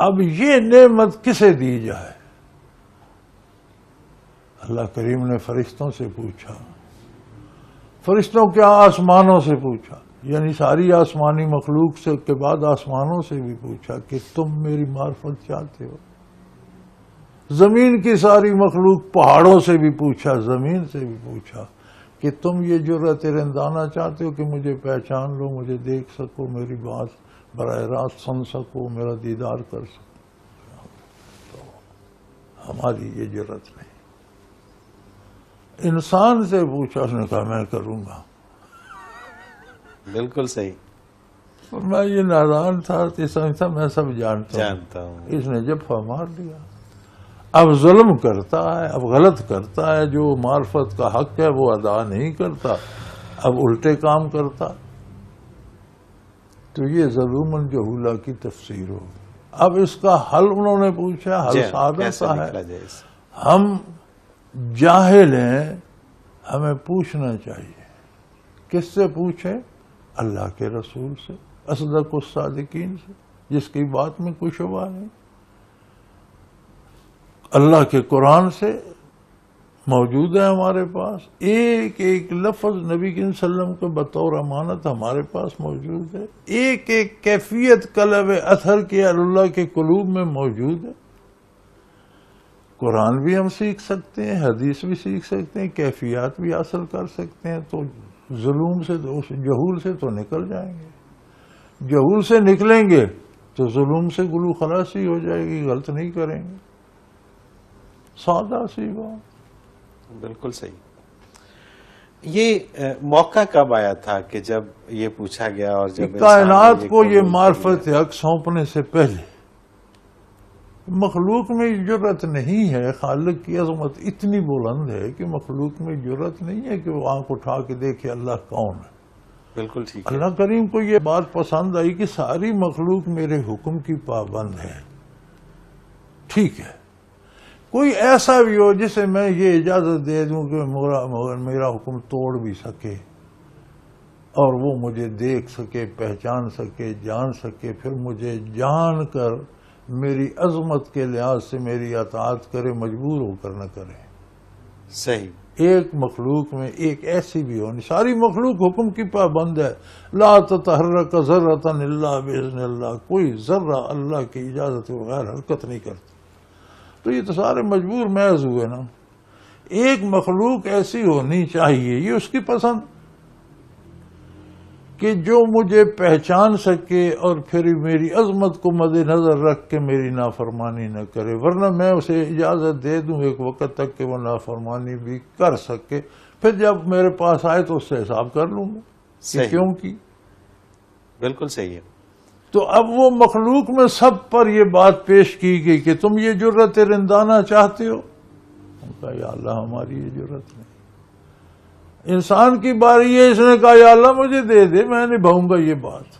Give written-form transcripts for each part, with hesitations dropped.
اب یہ نعمت کسے دی جائے؟ اللہ کریم نے فرشتوں سے پوچھا، فرشتوں کیا آسمانوں سے پوچھا، یعنی ساری آسمانی مخلوق سے کے بعد آسمانوں سے بھی پوچھا کہ تم میری معرفت چاہتے ہو۔ زمین کی ساری مخلوق، پہاڑوں سے بھی پوچھا، زمین سے بھی پوچھا کہ تم یہ جرأت رندانہ چاہتے ہو کہ مجھے پہچان لو، مجھے دیکھ سکو، میری بات براہ راست سن سکو، میرا دیدار کر سکو۔ تو ہماری یہ جرأت نہیں۔ انسان سے پوچھا، اس نے کہا میں کروں گا۔ بالکل صحیح۔ اور میں یہ نادان تھا، سمجھتا میں سب جانتا ہوں۔ اس نے جب مار لیا۔ اب ظلم کرتا ہے، اب غلط کرتا ہے، جو معرفت کا حق ہے وہ ادا نہیں کرتا، اب الٹے کام کرتا، تو یہ ظلم جہولا کی تفسیر ہوگی۔ اب اس کا حل انہوں نے پوچھا، حل سادہ سا ہے۔ ہم جاہل ہیں، ہمیں پوچھنا چاہیے۔ کس سے پوچھیں؟ اللہ کے رسول سے، اصدق الصادقین سے، جس کی بات میں کوئی شبہ نہیں۔ اللہ کے قرآن سے موجود ہے ہمارے پاس، ایک ایک لفظ نبی صلی اللہ علیہ وسلم کے بطور امانت ہمارے پاس موجود ہے، ایک ایک کیفیت قلب اثر کی اللہ کے قلوب میں موجود ہے۔ قرآن بھی ہم سیکھ سکتے ہیں، حدیث بھی سیکھ سکتے ہیں، کیفیات بھی حاصل کر سکتے ہیں۔ تو ظلم سے، جہول سے تو نکل جائیں گے۔ جہول سے نکلیں گے تو ظلم سے گلو خلاصی ہو جائے گی، غلط نہیں کریں گے۔ سادہ سی بات۔ بالکل صحیح۔ یہ موقع کب آیا تھا کہ جب یہ پوچھا گیا اور جب کائنات کو یہ معرفت حق سونپنے سے پہلے مخلوق میں جرأت نہیں ہے؟ خالق کی عظمت اتنی بلند ہے کہ مخلوق میں جرأت نہیں ہے کہ وہ آنکھ اٹھا کے دیکھے اللہ کون ہے۔ بالکل ٹھیک ہے۔ اللہ کریم کو یہ بات پسند آئی کہ ساری مخلوق میرے حکم کی پابند ہے۔ ٹھیک ہے، کوئی ایسا بھی ہو جسے میں یہ اجازت دے دوں کہ میرا حکم توڑ بھی سکے اور وہ مجھے دیکھ سکے، پہچان سکے، جان سکے، پھر مجھے جان کر میری عظمت کے لحاظ سے میری اطاعت کرے، مجبور ہو کر نہ کرے۔ صحیح۔ ایک مخلوق میں ایک ایسی بھی ہونی، ساری مخلوق حکم کی پابند ہے۔ لا تتحرک ذرۃ الا باذن اللہ، کوئی ذرہ اللہ کی اجازت کے بغیر حرکت نہیں کرتا۔ تو یہ تو سارے مجبور محض ہوئے نا۔ ایک مخلوق ایسی ہونی چاہیے، یہ اس کی پسند، کہ جو مجھے پہچان سکے اور پھر میری عظمت کو مد نظر رکھ کے میری نافرمانی نہ کرے، ورنہ میں اسے اجازت دے دوں ایک وقت تک کہ وہ نافرمانی بھی کر سکے، پھر جب میرے پاس آئے تو اس سے حساب کر لوں گا کہ کیوں کی۔ بالکل صحیح ہے۔ تو اب وہ مخلوق میں سب پر یہ بات پیش کی گئی کہ تم یہ جرأت رندانہ چاہتے ہو؟ ان کا یا اللہ ہماری یہ جرأت نہیں۔ انسان کی باری ہے، اس نے کہا یا اللہ مجھے دے دے، میں نبھاؤں گا یہ بات۔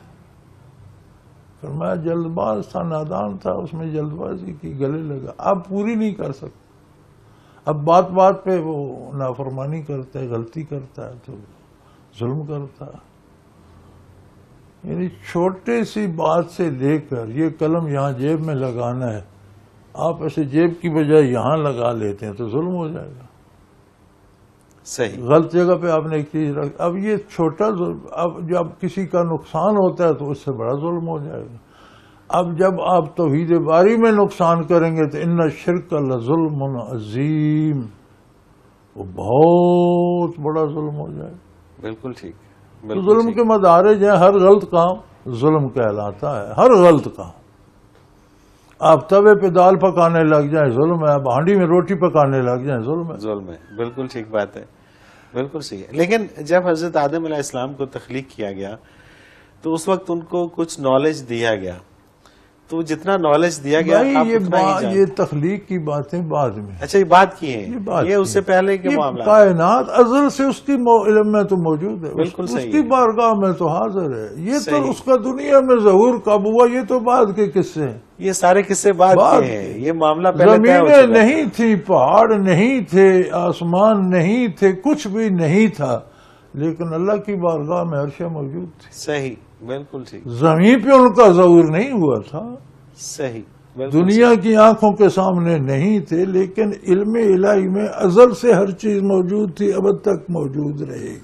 پھر میں جلد باز تھا، نادان تھا، اس میں جلد بازی کی، گلے لگا، اب پوری نہیں کر سکتا۔ اب بات بات پہ وہ نافرمانی کرتا ہے، غلطی کرتا ہے تو ظلم کرتا ہے۔ یعنی چھوٹے سی بات سے لے کر یہ قلم یہاں جیب میں لگانا ہے، آپ ایسے جیب کی بجائے یہاں لگا لیتے ہیں تو ظلم ہو جائے گا۔ صحیح۔ غلط جگہ پہ آپ نے ایک چیز رکھ، اب یہ چھوٹا ظلم، اب جب کسی کا نقصان ہوتا ہے تو اس سے بڑا ظلم ہو جائے گا۔ اب جب آپ توحید باری میں نقصان کریں گے تو ان الشرک لظلم عظیم، وہ بہت بڑا ظلم ہو جائے گا۔ بالکل ٹھیک۔ تو ظلم کے مدارج ہیں، ہر غلط کام ظلم کہلاتا ہے، ہر غلط کام۔ آپ توے پہ دال پکانے لگ جائیں ظلم ہے، آپ ہانڈی میں روٹی پکانے لگ جائیں ظلم ہے۔ ظلم ہے، بالکل ٹھیک بات ہے، بالکل صحیح ہے۔ لیکن جب حضرت آدم علیہ السلام کو تخلیق کیا گیا تو اس وقت ان کو کچھ نالج دیا گیا، تو جتنا نالج دیا گیا آپ اتنا ہی جانتے۔ یہ تخلیق کی باتیں بعد میں، اچھا یہ بات کی ہے، یہ اس سے پہلے کے معاملہ، کائنات ازل سے اس کی علم میں تو موجود ہے، بالکل اس صحیح کی بارگاہ میں تو حاضر ہے۔ یہ تو اس کا دنیا میں ظہور کب ہوا، یہ تو بعد کے قصے ہیں، یہ سارے قصے بعد کے ہیں، یہ معاملہ پہلے طے ہو چکا ہے۔ زمینیں نہیں تھی، پہاڑ نہیں تھے، آسمان نہیں تھے، کچھ بھی نہیں تھا، لیکن اللہ کی بارگاہ میں عرش موجود تھی۔ صحیح، بالکل ٹھیک، زمین پہ ان کا ظہور نہیں ہوا تھا، صحیح۔ دنیا کی آنکھوں کے سامنے نہیں تھے، لیکن علم الہی میں ازل سے ہر چیز موجود تھی، اب تک موجود رہے گی.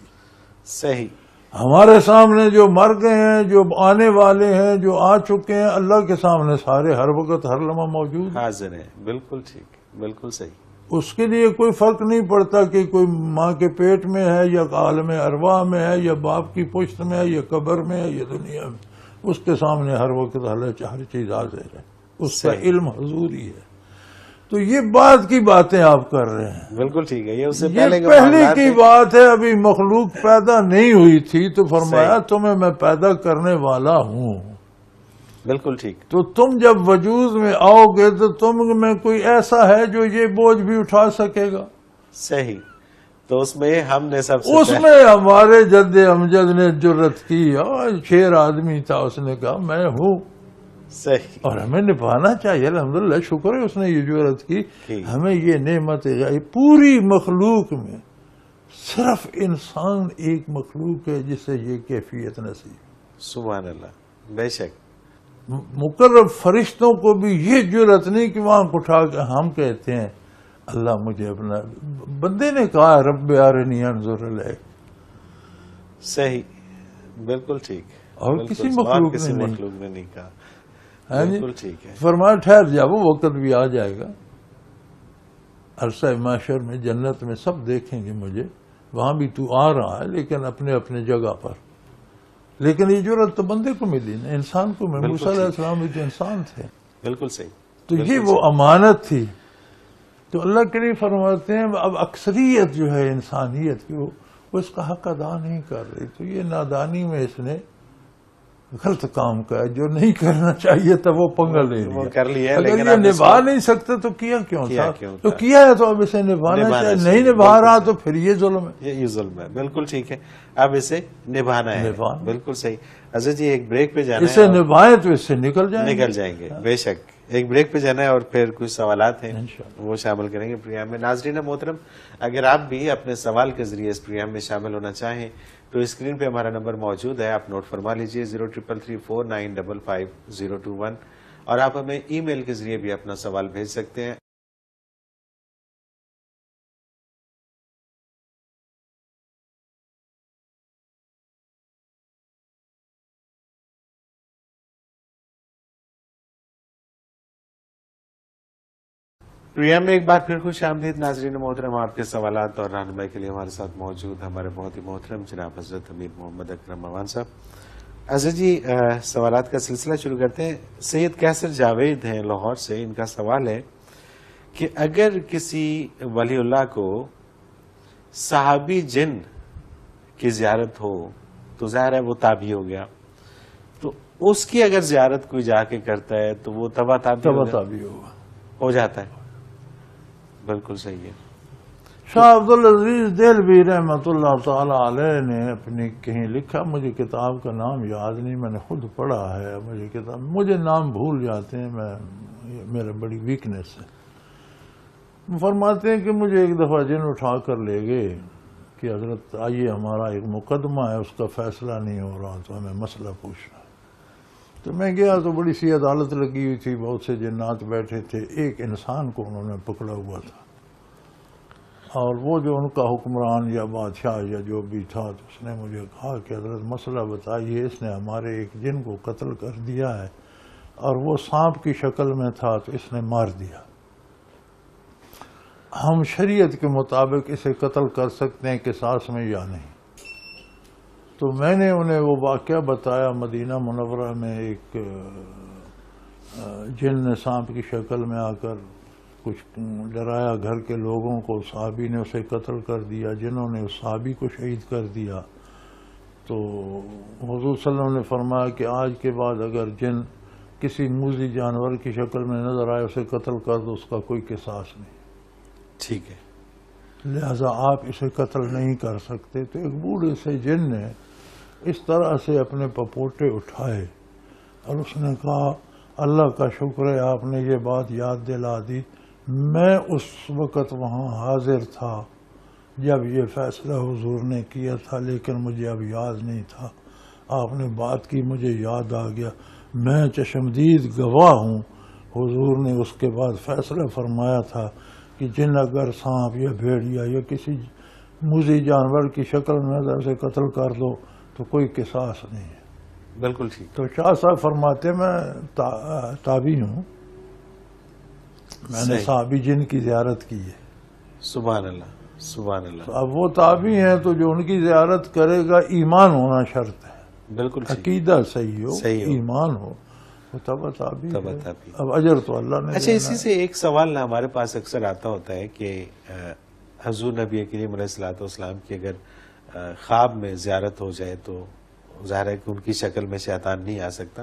صحیح. ہمارے سامنے جو مر گئے ہیں، جو آنے والے ہیں، جو آ چکے ہیں، اللہ کے سامنے سارے ہر وقت ہر لمحہ موجود ہیں. حاضر ہیں. بالکل ٹھیک، بالکل صحیح. اس کے لیے کوئی فرق نہیں پڑتا کہ کوئی ماں کے پیٹ میں ہے یا عالم ارواح میں ہے یا باپ کی پشت میں ہے یا قبر میں ہے یا دنیا میں. اس کے سامنے ہر وقت ہر چیز حاضر ہے، اس کا علم حضوری ہے. تو یہ بعد کی باتیں آپ کر رہے ہیں. بالکل ٹھیک ہے. یہ اس سے یہ پہلے پہلے کی بات ہے. ابھی مخلوق پیدا نہیں ہوئی تھی تو فرمایا تمہیں میں پیدا کرنے والا ہوں. بالکل ٹھیک. تو تم جب وجود میں آؤ گے تو تم میں کوئی ایسا ہے جو یہ بوجھ بھی اٹھا سکے گا. صحیح. تو اس میں ہم نے سب سے اس میں ہمارے جد امجد نے جرت کی، اور 6 آدمی تھا، اس نے کہا میں ہوں. صحیح. اور ہمیں نبھانا چاہیے. الحمدللہ شکر ہے اس نے یہ جرت کی. ہمیں یہ نعمت ہے. پوری مخلوق میں صرف انسان ایک مخلوق ہے جسے یہ کیفیت نصیب. سبحان اللہ. بے شک. مقرب فرشتوں کو بھی یہ جرت نہیں کہ وہاں اٹھا کے ہم کہتے ہیں اللہ مجھے اپنا. بندے نے کہا رب ارنی انظر الیک. صحیح. بالکل ٹھیک. اور کسی مخلوق نے نہیں کہا. بالکل ٹھیک ہے. فرمایا ٹھہر جا، وہ وقت بھی آ جائے گا. عرصہ محشر میں جنت میں سب دیکھیں گے مجھے، وہاں بھی تو آ رہا ہے لیکن اپنے اپنے جگہ پر. لیکن یہ جرت تو بندے کو ملی نا، انسان کو ملی. موسیٰ علیہ السلام بھی تو انسان تھے. بالکل صحیح. تو یہ وہ امانت تھی. تو اللہ کے لیے فرماتے ہیں اب اکثریت جو ہے انسانیت کی وہ اس کا حق ادا نہیں کر رہی. تو یہ نادانی میں اس نے غلط کام کا ہے. جو نہیں کرنا چاہیے تھا وہ پنگا لے لیا. کر لیا. اگر یہ نبھا نہیں سکتے تو کیا کیوں تھا؟ تو کیا ہے تو اب اسے نبھانا چاہیے. نہیں نبھا رہا تو پھر یہ ظلم ہے. یہ ظلم ہے. بالکل ٹھیک ہے. اب اسے نبھانا ہے. بالکل صحیح. حضرت جی ایک بریک پہ جانا ہے. اسے نبھائیں تو اس سے نکل جائیں گے. بے شک. ایک بریک پہ جانا ہے اور پھر کچھ سوالات ہیں وہ شامل کریں گے پروگرام میں. ناظرین محترم، اگر آپ بھی اپنے سوال کے ذریعے اس پروگرام میں شامل ہونا چاہیں تو اسکرین پہ ہمارا نمبر موجود ہے، آپ نوٹ فرما لیجئے 033349550021، اور آپ ہمیں ای میل کے ذریعے بھی اپنا سوال بھیج سکتے ہیں. پروگرام میں ایک بار پھر خوش آمدید. ناظرین محترم، آپ کے سوالات اور رہنمائی کے لیے ہمارے ساتھ موجود ہمارے بہت ہی محترم جناب حضرت امیر محمد اکرم ممان صاحب. حضرت جی سوالات کا سلسلہ شروع کرتے ہیں. سید کیسر جاوید ہیں لاہور سے. ان کا سوال ہے کہ اگر کسی ولی اللہ کو صحابی جن کی زیارت ہو تو ظاہر ہے وہ تابعی ہو گیا، تو اس کی اگر زیارت کوئی جا کے کرتا ہے تو وہ تبع تابعی ہو جاتا ہے. بالکل صحیح ہے. شاہ عبدالعزیز دہلوی رحمۃ اللہ تعالی علیہ نے اپنی کہیں لکھا، مجھے کتاب کا نام یاد نہیں، میں نے خود پڑھا ہے. مجھے نام بھول جاتے ہیں، میرا بڑی ویکنیس ہے. فرماتے ہیں کہ مجھے ایک دفعہ جن اٹھا کر لے گئے کہ حضرت آئیے ہمارا ایک مقدمہ ہے، اس کا فیصلہ نہیں ہو رہا تو ہمیں مسئلہ پوچھنا. تو میں گیا تو بڑی سی عدالت لگی ہوئی تھی، بہت سے جنات بیٹھے تھے. ایک انسان کو انہوں نے پکڑا ہوا تھا، اور وہ جو ان کا حکمران یا بادشاہ یا جو بھی تھا، تو اس نے مجھے کہا کہ حضرت مسئلہ بتائیے، اس نے ہمارے ایک جن کو قتل کر دیا ہے اور وہ سانپ کی شکل میں تھا تو اس نے مار دیا. ہم شریعت کے مطابق اسے قتل کر سکتے ہیں قصاص میں یا نہیں؟ تو میں نے انہیں وہ واقعہ بتایا. مدینہ منورہ میں ایک جن نے سانپ کی شکل میں آ کر کچھ ڈرایا گھر کے لوگوں کو، صحابی نے اسے قتل کر دیا، جنہوں نے اس صحابی کو شہید کر دیا. تو حضور صلی اللہ علیہ وسلم نے فرمایا کہ آج کے بعد اگر جن کسی موذی جانور کی شکل میں نظر آئے اسے قتل کر دو، اس کا کوئی قصاص نہیں. ٹھیک ہے. لہذا آپ اسے قتل نہیں کر سکتے. تو ایک بوڑھے سے جن نے اس طرح سے اپنے پپوٹے اٹھائے اور اس نے کہا اللہ کا شکر ہے آپ نے یہ بات یاد دلا دی، میں اس وقت وہاں حاضر تھا جب یہ فیصلہ حضور نے کیا تھا، لیکن مجھے اب یاد نہیں تھا. آپ نے بات کی، مجھے یاد آ گیا. میں چشمدید گواہ ہوں حضور نے اس کے بعد فیصلہ فرمایا تھا کہ جن اگر سانپ یا بھیڑیا یا کسی موذی جانور کی شکل میں نظر سے قتل کر دو تو کوئی قصاص نہیں ہے۔ بالکل ٹھیک۔ تو شاہ صاحب فرماتے میں تابعی ہوں، میں نے صحابی جن کی زیارت کی ہے۔ سبحان اللہ، سبحان اللہ۔ اب وہ تابعی ہیں تو جو ان کی زیارت کرے گا ایمان ہونا شرط ہے، بالکل ٹھیک۔ عقیدہ صحیح ہو، ایمان ہو، وہ تب تابعی ہے۔ اب اجر تو اللہ نے اچھا، اسی سے ایک سوال ہمارے پاس اکثر آتا ہوتا ہے کہ حضور نبی کریم علیہ الصلوۃ والسلام کی اگر خواب میں زیارت ہو جائے تو ظاہر ہے کہ ان کی شکل میں شیطان نہیں آ سکتا،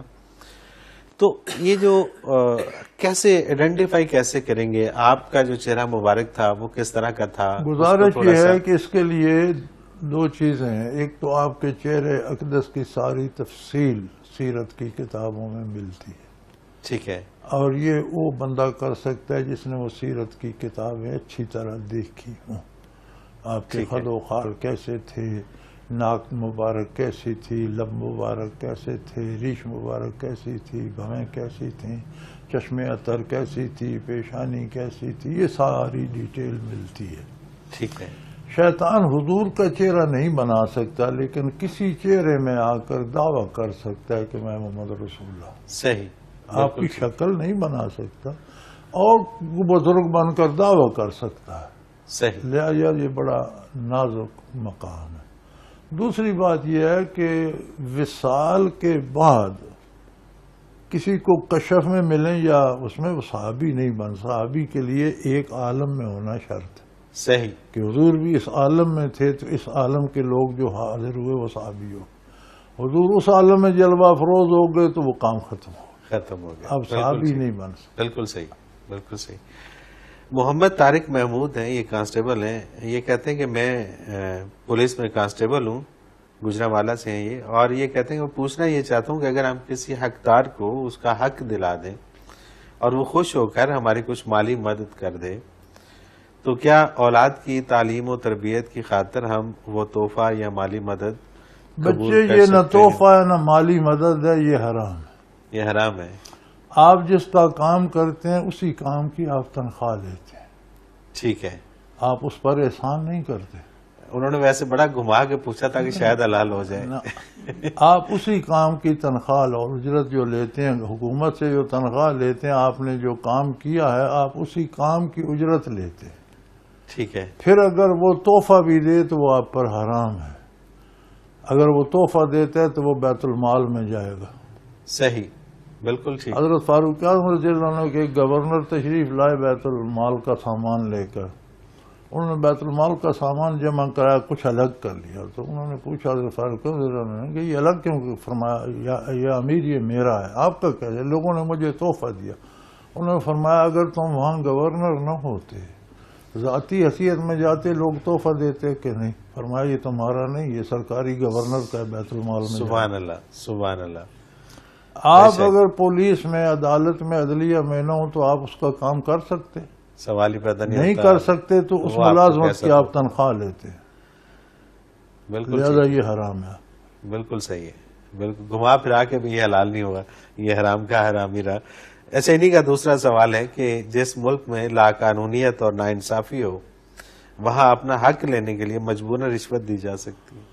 تو یہ جو کیسے آئیڈینٹیفائی کیسے کریں گے؟ آپ کا جو چہرہ مبارک تھا وہ کس طرح کا تھا؟ گزارش یہ ہے کہ اس کے لیے دو چیزیں ہیں، ایک تو آپ کے چہرے اقدس کی ساری تفصیل سیرت کی کتابوں میں ملتی ہے، ٹھیک ہے، اور یہ وہ بندہ کر سکتا ہے جس نے وہ سیرت کی کتابیں اچھی طرح دیکھی ہوں۔ آپ کے خد و خال کیسے تھے، ناک مبارک کیسی تھی، لب مبارک کیسے تھے، ریش مبارک کیسی تھی، بھویں کیسی تھیں، چشم عطر کیسی تھی، پیشانی کیسی تھی، یہ ساری ڈیٹیل ملتی ہے۔ ٹھیک ہے۔ شیطان حضور کا چہرہ نہیں بنا سکتا، لیکن کسی چہرے میں آ کر دعویٰ کر سکتا ہے کہ میں محمد رسول اللہ۔ صحیح۔ آپ کی شکل نہیں بنا سکتا اور بزرگ بن کر دعویٰ کر سکتا ہے، صحیح، لہذا یہ بڑا نازک مقام ہے۔ دوسری بات یہ ہے کہ وصال کے بعد کسی کو کشف میں ملیں یا اس میں وہ صحابی نہیں بن، صحابی کے لیے ایک عالم میں ہونا شرط ہے۔ صحیح، کہ حضور بھی اس عالم میں تھے تو اس عالم کے لوگ جو حاضر ہوئے وہ صحابی ہو۔ حضور اس عالم میں جلوہ افروز ہو گئے تو وہ کام ختم ختم ہو گیا، اب صحابی نہیں بن سکتے۔ بالکل صحیح، بالکل صحیح۔ محمد طارق محمود ہیں، یہ کانسٹیبل ہیں، یہ کہتے ہیں کہ میں پولیس میں کانسٹیبل ہوں، گجرانوالہ سے ہیں یہ، اور یہ کہتے ہیں کہ میں پوچھنا یہ چاہتا ہوں کہ اگر ہم کسی حقدار کو اس کا حق دلا دیں اور وہ خوش ہو کر ہماری کچھ مالی مدد کر دے تو کیا اولاد کی تعلیم و تربیت کی خاطر ہم وہ تحفہ یا مالی مدد بچے یہ نہ تحفہ ہے نہ مالی مدد ہے، یہ حرام ہے، یہ حرام ہے۔ آپ جس کا کام کرتے ہیں اسی کام کی آپ تنخواہ لیتے ہیں، ٹھیک ہے۔ آپ اس پر احسان نہیں کرتے۔ انہوں نے ویسے بڑا گھما کے پوچھا تھا کہ شاید حلال ہو جائے۔ آپ اسی کام کی تنخواہ اور اجرت جو لیتے ہیں، حکومت سے جو تنخواہ لیتے ہیں، آپ نے جو کام کیا ہے آپ اسی کام کی اجرت لیتے ہیں۔ ٹھیک ہے۔ پھر اگر وہ تحفہ بھی دے تو وہ آپ پر حرام ہے، اگر وہ تحفہ دیتا ہے تو وہ بیت المال میں جائے گا۔ صحیح، بالکل ٹھیک۔ حضرت فاروق اعظم رضی اللہ عنہ کے گورنر تشریف لائے بیت المال کا سامان لے کر، انہوں نے بیت المال کا سامان جمع کرایا، کچھ الگ کر لیا، تو انہوں نے پوچھا حضرت فاروق رضی اللہ عنہ کہ یہ الگ کیوں؟ فرمایا یا امیر یہ میرا ہے، آپ کا کیسے؟ لوگوں نے مجھے تحفہ دیا۔ انہوں نے فرمایا اگر تم وہاں گورنر نہ ہوتے، ذاتی حیثیت میں جاتے، لوگ تحفہ دیتے کہ نہیں؟ فرمایا یہ تمہارا نہیں، یہ سرکاری گورنر کا ہے، بیت المال میں۔ سبحان اللہ، سبحان اللہ۔ آپ اگر پولیس میں، عدالت میں، عدلیہ میں نہ ہو تو آپ اس کا کام کر سکتے؟ سوال ہی پیدا نہیں کر سکتے تو اس ملازمت کی آپ تنخواہ لیتے، بالکل لہذا یہ حرام ہے۔ بالکل صحیح ہے، بالکل گھما پھرا کے بھی یہ حلال نہیں ہوگا، یہ حرام کا حرام ہی رہا۔ ایسے انہی کا دوسرا سوال ہے کہ جس ملک میں لا قانونیت اور ناانصافی ہو وہاں اپنا حق لینے کے لیے مجبوراً رشوت دی جا سکتی ہے؟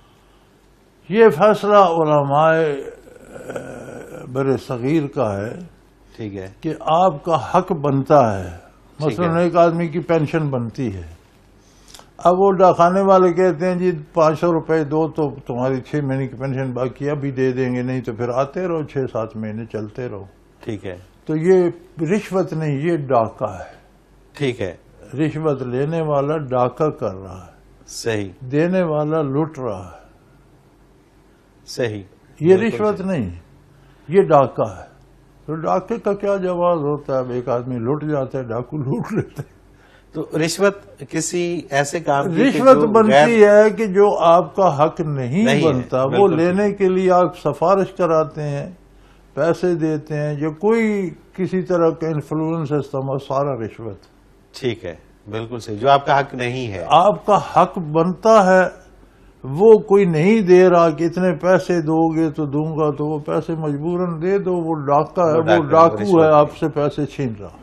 یہ فیصلہ علماء بر صغیر کا ہے، ٹھیک ہے، کہ آپ کا حق بنتا ہے۔ مثلا ایک آدمی کی پینشن بنتی ہے، اب وہ ڈاکخانے والے کہتے ہیں جی 500 روپے دو تو تمہاری 6 مہینے کی پینشن باقی ابھی دے دیں گے، نہیں تو پھر آتے رہو 6-7 مہینے چلتے رہو۔ ٹھیک ہے، تو یہ رشوت نہیں، یہ ڈاکہ ہے۔ ٹھیک ہے، رشوت لینے والا ڈاکہ کر رہا ہے، صحیح، دینے والا لٹ رہا ہے۔ صحیح، یہ رشوت نہیں، یہ ڈاکہ ہے۔ تو ڈاکے کا کیا جواز ہوتا ہے؟ اب ایک آدمی لٹ جاتا ہے، ڈاکو لوٹ لیتے ہیں۔ تو رشوت کسی ایسے کام کی رشوت بنتی ہے کہ جو آپ کا حق نہیں بنتا، وہ لینے کے لیے آپ سفارش کراتے ہیں، پیسے دیتے ہیں، جو کوئی کسی طرح کا انفلوئنس استعمال، سارا رشوت۔ ٹھیک ہے، بالکل صحیح، جو آپ کا حق نہیں ہے۔ آپ کا حق بنتا ہے وہ کوئی نہیں دے رہا کہ اتنے پیسے دو گے تو دوں گا، تو وہ پیسے مجبوراً دے دو، وہ ڈاکہ ہے، وہ ڈاکو ہے، آپ سے پیسے چھین رہا،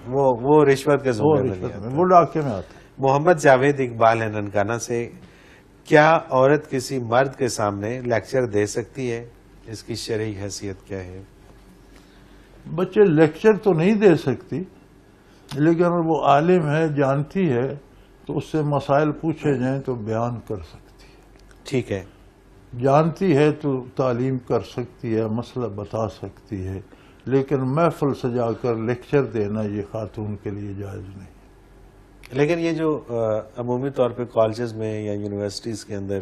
وہ رشوت کے وہ زمرے میں رشوت نہیں میں، آتا۔ وہ ڈاکے میں آتا ہے۔ محمد جاوید اقبال ہے ننکانہ سے، کیا عورت کسی مرد کے سامنے لیکچر دے سکتی ہے؟ اس کی شرعی حیثیت کیا ہے؟ بچے لیکچر تو نہیں دے سکتی، لیکن اگر وہ عالم ہے، جانتی ہے، تو اس سے مسائل پوچھے جائیں تو بیان کر سکتی ہے، ٹھیک ہے، جانتی ہے تو تعلیم کر سکتی ہے، مسئلہ بتا سکتی ہے، لیکن محفل سجا کر لیکچر دینا یہ خاتون کے لیے جائز نہیں۔ لیکن یہ جو عمومی طور پہ کالجز میں یا یونیورسٹیز کے اندر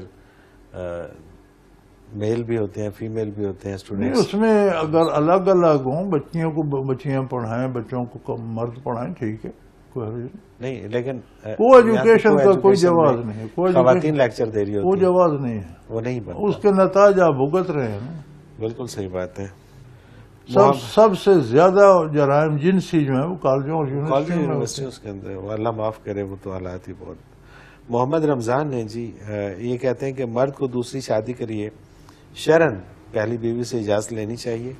میل بھی ہوتے ہیں، فیمیل بھی ہوتے ہیں نہیں، اسٹوڈنٹس، اس میں اگر الگ الگ ہوں، بچیوں کو بچیاں پڑھائیں، بچوں کو مرد پڑھائیں، ٹھیک ہے، کوئی حرج نہیں، نہیں لیکن کو ایجوکیشن کا کوئی جواز نہیں ہے، خواتین لیکچر دے رہی وہ ہوتی ہیں، جواز نہیں ہے، وہ نہیں اس بنتا۔ کے نتائج آپ بھگت رہے ہیں نا۔ بالکل صحیح بات ہے۔ سب سے زیادہ جرائم جنسی جو ہیں وہ کالجوں اور کالج یونیورسٹیوں میں ہوتے ہیں۔ یونیورسٹیوں کے اندر، وہ اللہ معاف کرے، وہ تو حالات ہی بہت۔ محمد رمضان نے جی یہ کہتے ہیں کہ مرد کو دوسری شادی کریے شرعن پہلی بیوی سے اجازت لینی چاہیے،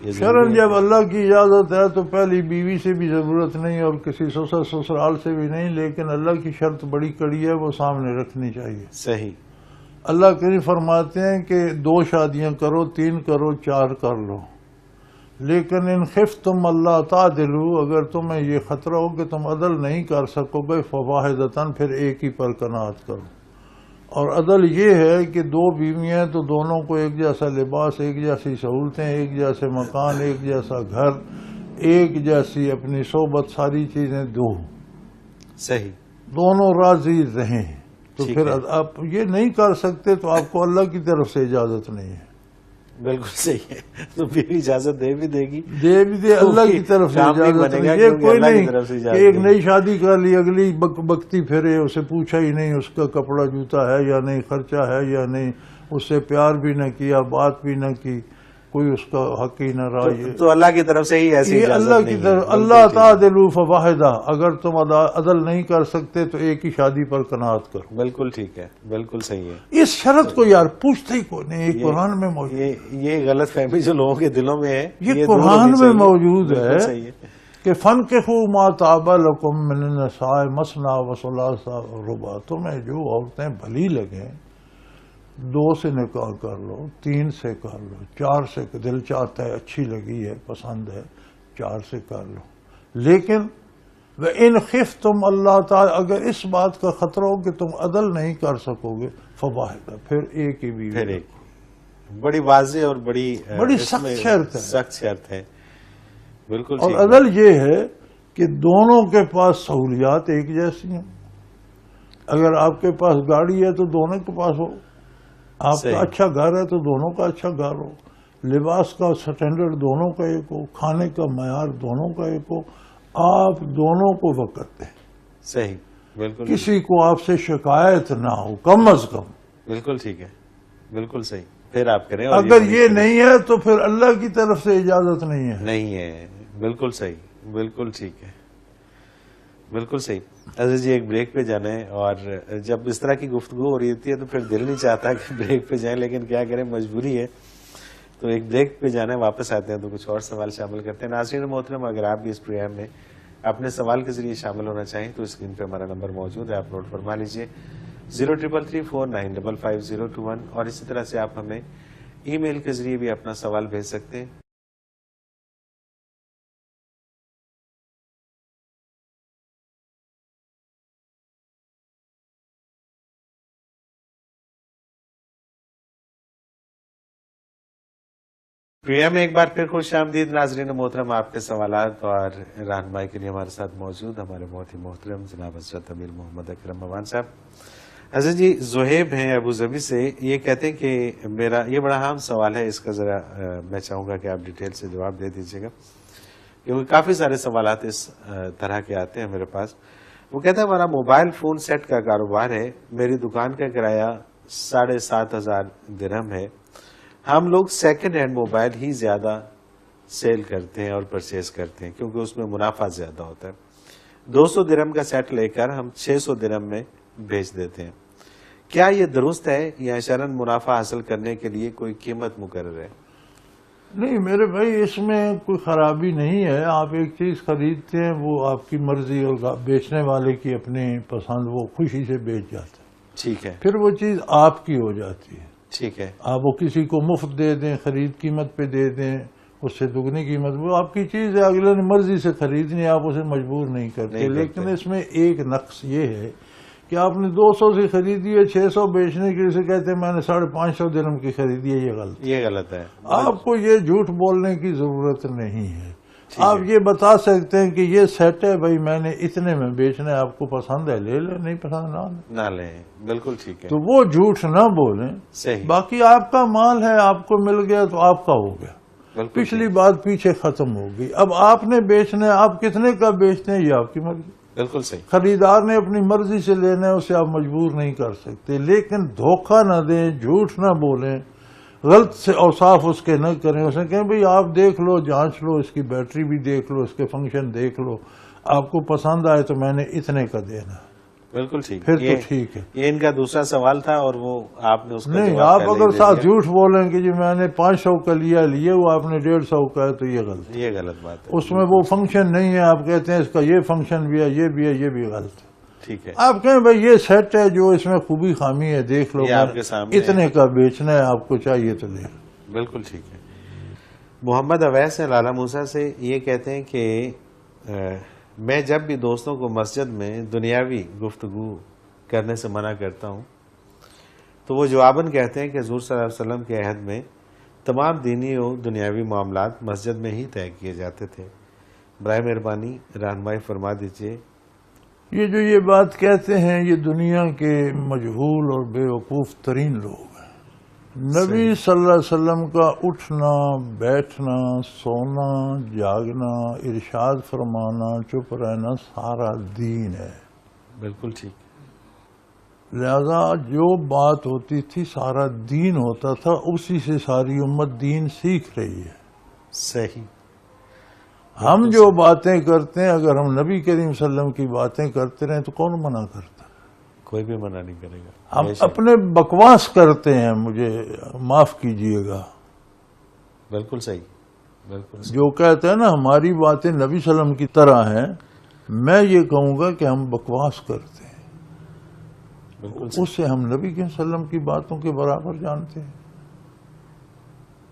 یہ ضروری شرعن ہے؟ جب اللہ کی اجازت ہے تو پہلی بیوی سے بھی ضرورت نہیں اور کسی سسرال سے بھی نہیں، لیکن اللہ کی شرط بڑی کڑی ہے، وہ سامنے رکھنی چاہیے۔ صحیح، اللہ کریم فرماتے ہیں کہ 2 شادیاں کرو، 3 کرو، 4 کر لو، لیکن ان خفتم اللہ تعدلوا، اگر تمہیں یہ خطرہ ہو کہ تم عدل نہیں کر سکو گے، فواحدۃ، پھر ایک ہی پر قناعت کرو۔ اور عدل یہ ہے کہ 2 بیویاں تو دونوں کو ایک جیسا لباس، ایک جیسی سہولتیں، ایک جیسے مکان، ایک جیسا گھر، ایک جیسی اپنی صحبت، ساری چیزیں دو، صحیح، دونوں راضی رہیں، تو ٹھیک پھر ہے۔ آپ یہ نہیں کر سکتے تو آپ کو اللہ کی طرف سے اجازت نہیں ہے۔ بالکل صحیح ہے، تو بیوی اجازت دے بھی دے گی، دے بھی دے، اللہ کی طرف سے کام نہیں اجازت بنے گا، نہیں، یہ کیونکہ کوئی اللہ کی نہیں طرف سے کہ اجازت ایک نہیں۔ نئی شادی کر لی، اگلی بکتی پھرے، اسے پوچھا ہی نہیں اس کا کپڑا جوتا ہے یا نہیں، خرچہ ہے یا نہیں، اس سے پیار بھی نہ کیا، بات بھی نہ کی، کوئی اس کا حق ہی نہ رہا۔ تو اللہ کی طرف سے ہی ایسی یہ اجازت اللہ کی نہیں ہے، طرف، بالکل اللہ ٹھیک ہے۔ تعدلوا فواحدہ، اگر تم عدل نہیں کر سکتے تو ایک ہی شادی پر قناعت کرو۔ بالکل ٹھیک ہے، بالکل صحیح ہے۔ اس شرط کو یار پوچھتے ہی کوئی نہیں، یہ قرآن میں موجود ہے، یہ غلط فہمی جو لوگوں کے دلوں میں ہے، یہ دور قرآن ہونی میں چاہیے۔ موجود بالکل ہے صحیح ہے، کہ فَانكِحُوا مَا طَابَ لَكُم مِّنَ النِّسَاءِ مَثْنَىٰ وَثُلَاثَ وَرُبَاع، تمہیں جو عورتیں بھلی لگیں 2 سے نکاح کر لو، 3 سے کر لو، 4 سے دل چاہتا ہے، اچھی لگی ہے، پسند ہے، 4 سے کر لو، لیکن وَإِنْ خِفْتُمْ اللہ تعالی، اگر اس بات کا خطرہ ہو کہ تم عدل نہیں کر سکو گے، فواحدہ، پھر ایک ہی بیوی۔ پھر ایک بڑی واضح اور بڑی اس سخت میں شرط ہے۔ سخت شرط ہے، بالکل اور ٹھیک عدل یہ ہے کہ دونوں کے پاس سہولیات ایک جیسی ہیں، اگر آپ کے پاس گاڑی ہے تو دونوں کے پاس ہو، آپ صحیح۔ کا اچھا گھر ہے تو دونوں کا اچھا گھر ہو، لباس کا سٹینڈرڈ دونوں کا ایک ہو، کھانے کا معیار دونوں کا ایک ہو، آپ دونوں کو وقت دیں، صحیح، بالکل کسی کو آپ سے شکایت نہ ہو کم از کم۔ بالکل ٹھیک ہے، بالکل صحیح، پھر آپ کریں۔ اور اگر بڑی یہ نہیں ہے تو پھر اللہ کی طرف سے اجازت نہیں ہے۔ نہیں ہے، بالکل صحیح، بالکل ٹھیک ہے، بالکل صحیح۔ عزیز جی ایک بریک پہ جانا ہے، اور جب اس طرح کی گفتگو ہو رہی ہوتی ہے تو پھر دل نہیں چاہتا کہ بریک پہ جائیں، لیکن کیا کریں، مجبوری ہے، تو ایک بریک پہ جانا ہے، واپس آتے ہیں تو کچھ اور سوال شامل کرتے ہیں۔ ناظرین محترم، اگر آپ بھی اس پروگرام میں اپنے سوال کے ذریعے شامل ہونا چاہیں تو اسکرین پہ ہمارا نمبر موجود ہے، آپ نوٹ فرما لیجئے 033349555021، اور اسی طرح سے آپ ہمیں ای میل کے ذریعے بھی اپنا سوال بھیج سکتے ہیں۔ پروگرام میں ایک بار پھر خوش آمدید ناظرین محترم، آپ کے سوالات اور رہنمائی کے لیے ہمارے ساتھ موجود ہمارے بہت ہی محترم جناب حضرت امیر محمد اکرم ممان صاحب۔ حضرت جی زہیب ہیں ابو ظبی سے، یہ کہتے ہیں کہ میرا یہ بڑا اہم سوال ہے، اس کا ذرا میں چاہوں گا کہ آپ ڈیٹیل سے جواب دے دیجیے گا، کیونکہ کافی سارے سوالات اس طرح کے آتے ہیں میرے پاس۔ وہ کہتا ہے ہمارا موبائل فون سیٹ کا کاروبار ہے، میری دکان کا کرایہ 7,500 درہم ہے، ہم لوگ سیکنڈ ہینڈ موبائل ہی زیادہ سیل کرتے ہیں اور پرچیز کرتے ہیں کیونکہ اس میں منافع زیادہ ہوتا ہے، 200 درہم کا سیٹ لے کر ہم 600 درہم میں بیچ دیتے ہیں، کیا یہ درست ہے یا شرعاً منافع حاصل کرنے کے لیے کوئی قیمت مقرر ہے؟ نہیں میرے بھائی، اس میں کوئی خرابی نہیں ہے. آپ ایک چیز خریدتے ہیں، وہ آپ کی مرضی اور بیچنے والے کی اپنی پسند، وہ خوشی سے بیچ جاتا ہے. ٹھیک ہے، پھر وہ چیز آپ کی ہو جاتی ہے. ٹھیک ہے، آپ وہ کسی کو مفت دے دیں، خرید قیمت پہ دے دیں، اس سے دگنی قیمت، وہ آپ کی چیز ہے، اگلے نے مرضی سے خریدنی، آپ اسے مجبور نہیں کرتے. لیکن اس میں ایک نقص یہ ہے کہ آپ نے 200 سے خریدی ہے، 600 بیچنے کے لیے کہتے ہیں میں نے 550 درہم کی خریدی ہے. یہ غلط ہے. آپ کو یہ جھوٹ بولنے کی ضرورت نہیں ہے. آپ یہ بتا سکتے ہیں کہ یہ سیٹ ہے بھائی، میں نے اتنے میں بیچنا ہے، آپ کو پسند ہے لے لیں، نہیں پسند نہ لیں. بالکل ٹھیک ہے. تو وہ جھوٹ نہ بولیں. صحیح. باقی آپ کا مال ہے، آپ کو مل گیا تو آپ کا ہو گیا. پچھلی بات پیچھے ختم ہو گئی. اب آپ نے بیچنا ہے، آپ کتنے کا بیچتے ہیں یہ آپ کی مرضی. بالکل صحیح. خریدار نے اپنی مرضی سے لینا ہے، اسے آپ مجبور نہیں کر سکتے. لیکن دھوکہ نہ دیں، جھوٹ نہ بولیں، غلط سے اوصاف اس کے نہ کریں. اسے کہیں بھئی آپ دیکھ لو، جانچ لو، اس کی بیٹری بھی دیکھ لو، اس کے فنکشن دیکھ لو، آپ کو پسند آئے تو میں نے اتنے کا دینا. بالکل ٹھیک. پھر تو ٹھیک ہے. یہ ان کا دوسرا سوال تھا اور وہ آپ نے اس کا نہیں، جواب آپ پہلے اگر ہی دے ساتھ دیا. جھوٹ بولیں کہ جی میں نے 500 کا لیے وہ آپ نے 150 کا ہے، تو یہ غلط ہے. یہ غلط بات ہے. اس میں وہ فنکشن نہیں ہے، آپ کہتے ہیں اس کا یہ فنکشن بھی ہے، یہ بھی ہے، یہ بھی غلط ہے. ٹھیک ہے. آپ کہیں بھائی یہ سیٹ ہے، جو اس میں خوبی خامی ہے دیکھ لو، یہ آپ کے سامنے اتنے کا بیچنا ہے، آپ کو چاہیے تو لے. بالکل ٹھیک ہے. محمد اویس ہیں لالا موسیٰ سے، یہ کہتے ہیں کہ میں جب بھی دوستوں کو مسجد میں دنیاوی گفتگو کرنے سے منع کرتا ہوں تو وہ جواباً کہتے ہیں کہ حضور صلی اللہ علیہ وسلم کے عہد میں تمام دینی و دنیاوی معاملات مسجد میں ہی طے کیے جاتے تھے. برائے مہربانی رہنمائی فرما دیجیے. یہ بات کہتے ہیں یہ دنیا کے مجہول اور بے وقوف ترین لوگ ہیں. نبی صلی اللہ علیہ وسلم کا اٹھنا، بیٹھنا، سونا، جاگنا، ارشاد فرمانا، چپ رہنا سارا دین ہے. بالکل ٹھیک. لہذا جو بات ہوتی تھی سارا دین ہوتا تھا، اسی سے ساری امت دین سیکھ رہی ہے. صحیح. ہم جو باتیں کرتے ہیں، اگر ہم نبی کریم صلی اللہ علیہ وسلم کی باتیں کرتے رہیں تو کون منع کرتا؟ کوئی بھی منع نہیں کرے گا. ہم اپنے بکواس کرتے ہیں، مجھے معاف کیجئے گا. بالکل صحیح. بالکل صحیح. جو کہتے ہیں نا ہماری باتیں نبی صلی اللہ علیہ وسلم کی طرح ہیں، میں یہ کہوں گا کہ ہم بکواس کرتے ہیں. اس سے ہم نبی صلی اللہ علیہ وسلم کی باتوں کے برابر جانتے ہیں.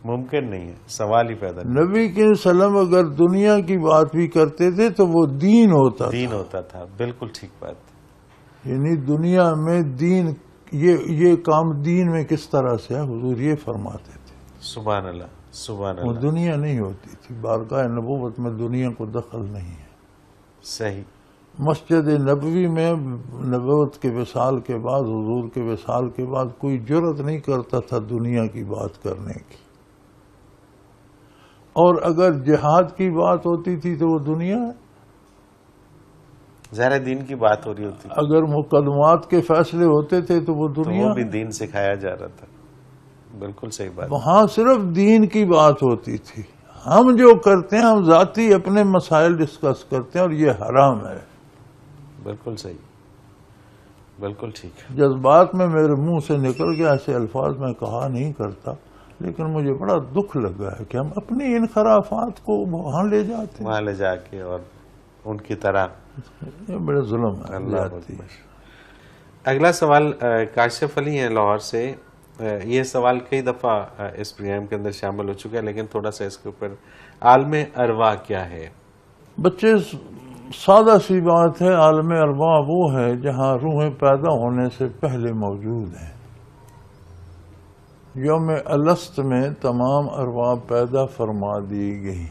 ممکن نہیں ہے، سوال ہی پیدا نہیں. نبی صلی اللہ علیہ وسلم اگر دنیا کی بات بھی کرتے تھے تو وہ دین ہوتا تھا. بالکل ٹھیک بات. یعنی دنیا میں دین، یہ کام دین میں کس طرح سے ہے، حضور یہ فرماتے تھے. سبحان اللہ، سبحان وہ اللہ. دنیا نہیں ہوتی تھی. بارگاہ نبوت میں دنیا کو دخل نہیں ہے. صحیح. مسجد نبوی میں نبوت کے وصال کے بعد، حضور کے وصال کے بعد کوئی جرأت نہیں کرتا تھا دنیا کی بات کرنے کی. اور اگر جہاد کی بات ہوتی تھی تو وہ دنیا ہے. ظاہر دین کی بات ہو رہی ہوتی. اگر مقدمات کے فیصلے ہوتے تھے تو وہ دنیا، وہ بھی دین سکھایا جا رہا تھا. بالکل صحیح بات. وہاں صرف دین کی بات ہوتی تھی. ہم جو کرتے ہیں، ہم ذاتی اپنے مسائل ڈسکس کرتے ہیں اور یہ حرام ہے. بالکل صحیح. بالکل ٹھیک. جذبات میں میرے منہ سے نکل گیا، ایسے الفاظ میں کہا نہیں کرتا، لیکن مجھے بڑا دکھ لگا ہے کہ ہم اپنی انحرافات کو وہاں لے جاتے ہیں، وہاں لے جا کے اور ان کی طرح. یہ بڑے ظلم ہے. اللہ اکبر. اگلا سوال کاشف علی ہیں لاہور سے. یہ سوال کئی دفعہ اس پروگرام کے اندر شامل ہو چکا ہے، لیکن تھوڑا سا اس کے اوپر عالم ارواح کیا ہے؟ بچے سادہ سی بات ہے. عالم ارواح وہ ہے جہاں روحیں پیدا ہونے سے پہلے موجود ہیں. یوم الست میں تمام ارواح پیدا فرما دی گئی.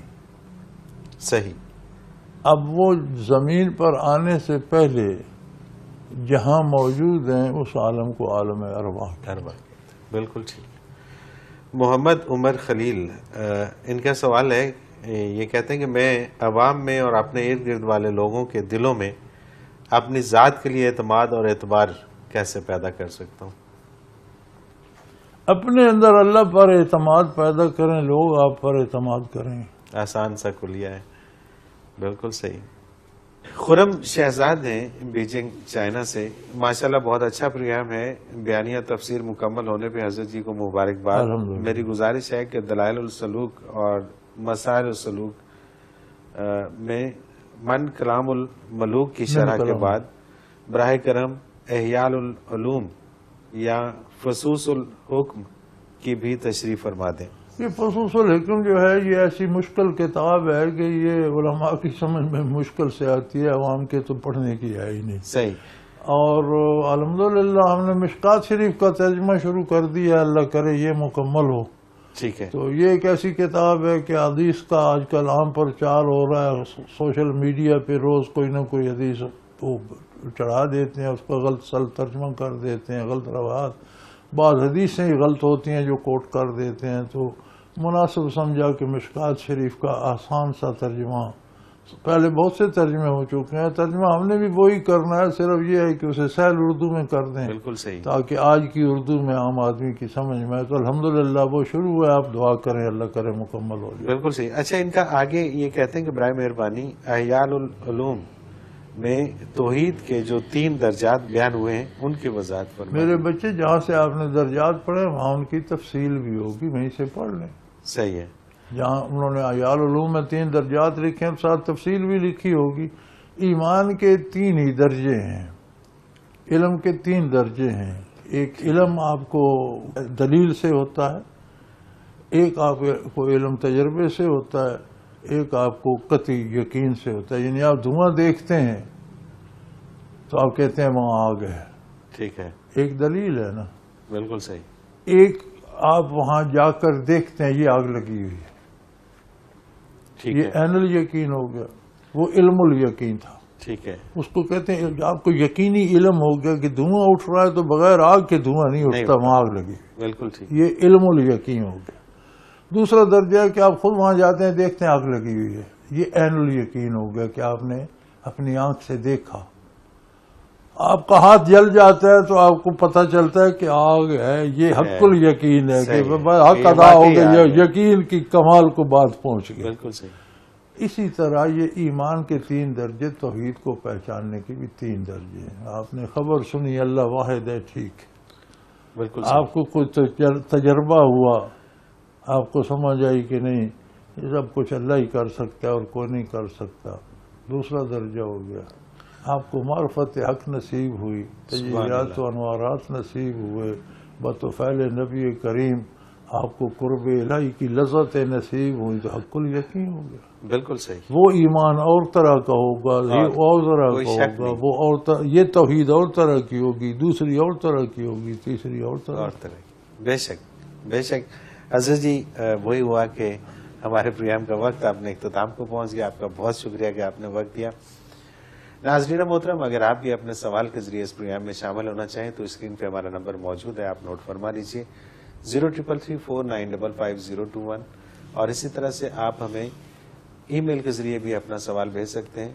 صحیح. اب وہ زمین پر آنے سے پہلے جہاں موجود ہیں اس عالم کو عالم ارواح. بالکل ٹھیک. محمد عمر خلیل، ان کا سوال ہے، یہ کہتے ہیں کہ میں عوام میں اور اپنے ارد گرد والے لوگوں کے دلوں میں اپنی ذات کے لیے اعتماد اور اعتبار کیسے پیدا کر سکتا ہوں؟ اپنے اندر اللہ پر اعتماد پیدا کریں، لوگ آپ پر اعتماد کریں. آسان سا کلیہ ہے. بالکل صحیح. خرم شہزاد ہیں بیجنگ چائنا سے، ماشاءاللہ بہت اچھا پروگرام ہے، بیانیہ تفسیر مکمل ہونے پہ حضرت جی کو مبارکباد۔ الحمدللہ۔ میری گزارش ہے کہ دلائل السلوک اور مسائل السلوک میں من کلام الملوک کی شرح کے بعد براہ کرم احیاء العلوم یا فصوص الحکم کی بھی تشریح فرما دیں۔ یہ فصوص الحکم جو ہے یہ ایسی مشکل کتاب ہے کہ یہ علماء کی سمجھ میں مشکل سے آتی ہے، عوام کے تو پڑھنے کی ہے ہی نہیں۔ صحیح۔ اور الحمدللہ ہم نے مشکات شریف کا ترجمہ شروع کر دیا، اللہ کرے یہ مکمل ہو۔ ٹھیک ہے۔ تو یہ ایک ایسی کتاب ہے کہ حدیث کا آج کل عام پرچار ہو رہا ہے، سوشل میڈیا پہ روز کوئی نہ کوئی حدیث وہ چڑھا دیتے ہیں، اس کا غلط ترجمہ کر دیتے ہیں، غلط روایات، بعض حدیثیں ہی غلط ہوتی ہیں جو کوٹ کر دیتے ہیں، تو مناسب سمجھا کہ مشکات شریف کا آسان سا ترجمہ، پہلے بہت سے ترجمے ہو چکے ہیں، ترجمہ ہم نے بھی وہی کرنا ہے، صرف یہ ہے کہ اسے سہل اردو میں کر دیں، بالکل صحیح، تاکہ آج کی اردو میں عام آدمی کی سمجھ میں، تو الحمدللہ وہ شروع ہے، آپ دعا کریں اللہ کرے مکمل ہو جائے۔ بالکل صحیح۔ اچھا، ان کا آگے یہ کہتے ہیں کہ برائے مہربانی احیاء العلوم میں توحید کے جو 3 درجات بیان ہوئے ہیں ان کی وضاحت فرمائیں۔ میرے بچے جہاں سے آپ نے درجات پڑھے وہاں ان کی تفصیل بھی ہوگی، وہیں سے پڑھ لیں۔ صحیح ہے۔ جہاں انہوں نے احیاء العلوم میں 3 درجات لکھے ہیں، ساتھ تفصیل بھی لکھی ہوگی۔ ایمان کے 3 ہی درجے ہیں، علم کے 3 درجے ہیں۔ ایک علم آپ کو دلیل سے ہوتا ہے، ایک آپ کو علم تجربے سے ہوتا ہے، ایک آپ کو قطعی یقین سے ہوتا ہے۔ یعنی آپ دھواں دیکھتے ہیں تو آپ کہتے ہیں وہاں آگ ہے، ٹھیک ہے، ایک دلیل ہے نا۔ بالکل صحیح، ایک آپ وہاں جا کر دیکھتے ہیں یہ آگ لگی ہوئی ہے، ٹھیک یہ ہے، عین الیقین ہو گیا، وہ علم الیقین تھا۔ ٹھیک ہے، اس کو کہتے ہیں آپ کو یقینی علم ہو گیا کہ دھواں اٹھ رہا ہے تو بغیر آگ کے دھواں نہیں اٹھتا، وہاں آگ لگی، بالکل ٹھیک، یہ علم الیقین ہو گیا۔ دوسرا درجہ ہے کہ آپ خود وہاں جاتے ہیں دیکھتے ہیں آگ لگی ہوئی ہے، یہ عین الیقین ہو گیا کہ آپ نے اپنی آنکھ سے دیکھا۔ آپ کا ہاتھ جل جاتا ہے تو آپ کو پتہ چلتا ہے کہ آگ ہے، یہ حق الیقین ہے کہ حق ادا ہو گیا، یقین کی کمال کو بات پہنچ گئی۔ بالکل صحیح۔ اسی طرح یہ ایمان کے 3 درجے، توحید کو پہچاننے کے بھی 3 درجے ہیں۔ آپ نے خبر سنی اللہ واحد ہے، ٹھیک، بالکل آپ کو کوئی تجربہ ہوا، آپ کو سمجھ آئی کہ نہیں یہ سب کچھ اللہ ہی کر سکتا ہے اور کوئی نہیں کر سکتا، دوسرا درجہ ہو گیا۔ آپ کو معرفت حق نصیب ہوئی، تجلیات و انوارات نصیب ہوئے، بطفیل نبی کریم آپ کو قرب الہی کی لذت نصیب ہوئی تو حق الیقین ہو گیا۔ بالکل صحیح، وہ ایمان اور طرح کا ہوگا، یہ اور طرح کا ہوگا، وہ اور طرح، یہ توحید اور طرح کی ہوگی، دوسری اور طرح کی ہوگی، تیسری اور طرح کی۔ بے شک، بے شک۔ عزیز جی، وہی ہوا کہ ہمارے پروگرام کا وقت اپنے اختتام کو پہنچ گیا۔ آپ کا بہت شکریہ کہ آپ نے وقت دیا۔ ناظرین محترم، اگر آپ بھی اپنے سوال کے ذریعے اس پروگرام میں شامل ہونا چاہیں تو اسکرین پہ ہمارا نمبر موجود ہے، آپ نوٹ فرما لیجیے 033349555021، اور اسی طرح سے آپ ہمیں ای میل کے ذریعے بھی اپنا سوال بھیج سکتے ہیں۔